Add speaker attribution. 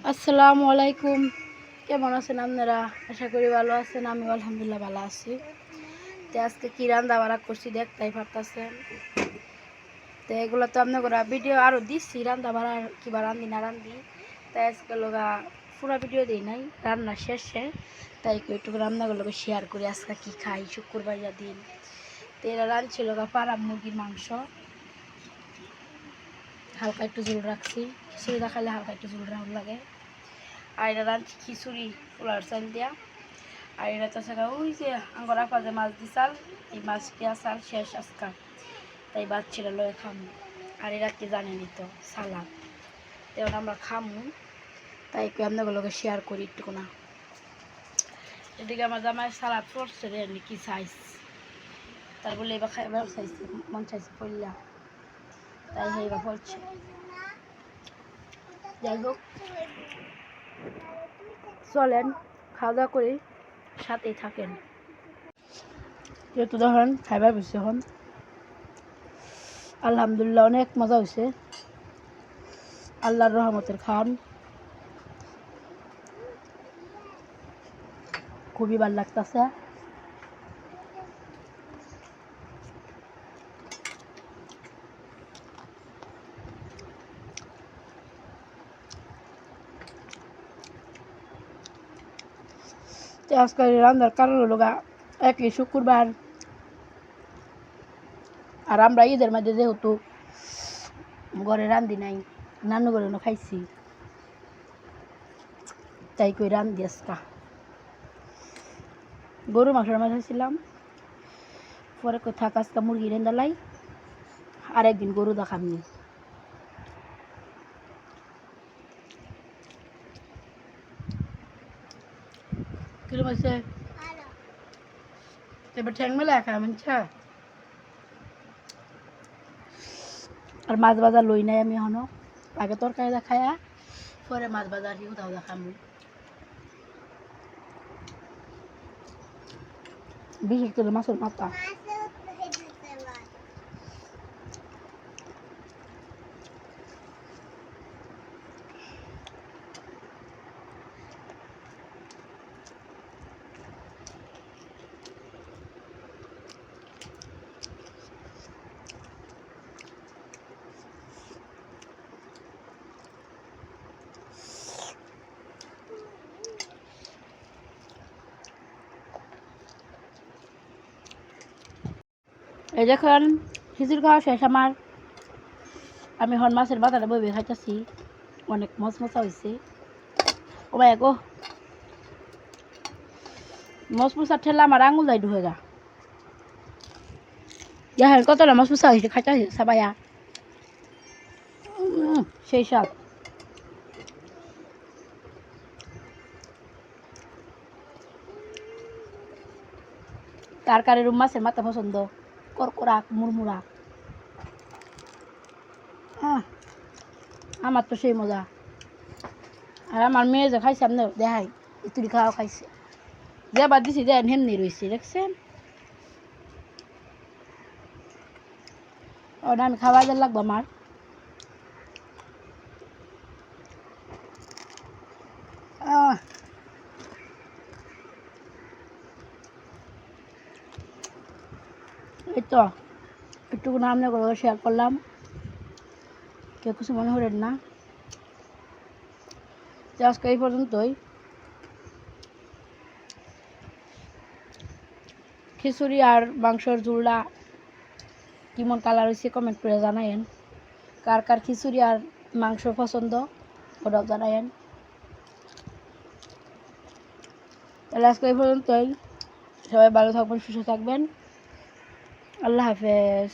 Speaker 1: আসসালামু আলাইকুম। কেমন আছেন আপনারা? আশা করি ভালো আছেন। আমি আলহামদুলিল্লাহ ভালো আছি। তো আজকে কী রান্না বাড়া করছি দেখতেই পারতেছেন। তো এগুলো তো আপনার ভিডিও আরও দিচ্ছি রান্না বাড়ার কিবা রান্ধি না রান্ধি। তাই আজকে লোকা পুরো ভিডিও দিই নাই রান্না শেষে, তাই একটু রান্নাগুলোকে শেয়ার করি আজকে কী খাই শুক্রবার দিন। তো এরা রাঁধছিল পাড়া মুরগির মাংস, হালকা একটু ঝোল রাখছি। খিচুড়ি দেখালে হালকা একটু ঝোল রাখা লাগে। আর এটা রাঁধছি খিচুড়ি পোলার চাল দিয়া। আর এটা তাছাড়া ওই যে আঙ্গর রাখা যে মাছ দিছাল, এই মাছ পেঁয়াজ চাল শেষ আজকা, তাই বাচ্চারা লয়ে খামু। আর এরা কি জানেনি তো সালাদ, তেমন আমরা খামু, তাই একটু আপনাগুলোকে শেয়ার করি একটু না। এদিকে আমার জামাই সালাদ করছে রে কি চাইস, তার বলে এবার খাইবার চাইছে মন চাইছে পড়লা, তাই এইবার পড়ছে। যাই হোক চলেন খাওয়া দাওয়া করি, সাথেই থাকেন। যেহেতু ধরেন খাইবার বেশি এখন আলহামদুলিল্লাহ অনেক মজা হয়েছে, আল্লাহর রহমতের খান, খুবই ভালো লাগতেছে। আজকে রান্নার কারণ হলো একই শুক্রবার, আর আমরা ঈদের মধ্যে যেহেতু ঘরে রান্ধি নাই, নানু ঘরে খাইছি, তাই কই রান্ধি আজকা। গরু মাংসের মাছ খাইছিলাম, পরে কই থাক আজকা মুরগি রেন্দা লাই, আর একদিন গরু দেখামনি। কিরম আছে এবার ঠ্যাং মেলা খায় মানছা। আর মাছ বাজার লই নাই আমি এখনো, আগে তরকারি দেখায়া পরে মাছ বাজার উদাও দেখামু। বিশেষ করে মাছের মাথা। এই দেখেন খিচুড়ি খাওয়া শেষ আমার, আমি হন মাছের বাজারে বই খাইতেছি, অনেক মশমশা হয়েছে। ও ভাই গো মশমশা ঠেলা আমার আঙুল যাই ঢুকে গা। দেখেন কতটা মশমশা হয়েছে খাইতে সবাইয়া, সেই সব কার কারের মাছের মাথা পছন্দ, করকরা মুড়মুড়া, আমার তো সেই মজা। আর আমার মেয়ে যে খাইছে আপনি দেখাই তুই খাওয়া খাইছে, যে বাদ দিছি দেন হেমনি রয়েছে দেখছেন। ওটা আমি খাওয়া যা লাগবো আমার। এই তো একটুকু নাম করে শেয়ার করলাম, কেউ কিছু মনে করেন না। আজকে এই পর্যন্তই। খিচুড়ি আর মাংসর ঝুলটা কেমন কালার হয়েছে কমেন্ট করে জানায়েন। কার কার খিচুড়ি আর মাংস পছন্দ ওটাও জানায়েন। তাহলে আজকে এই পর্যন্তই, সবাই ভালো থাকবেন, সুস্থ থাকবেন, আল্লাহ হাফেজ।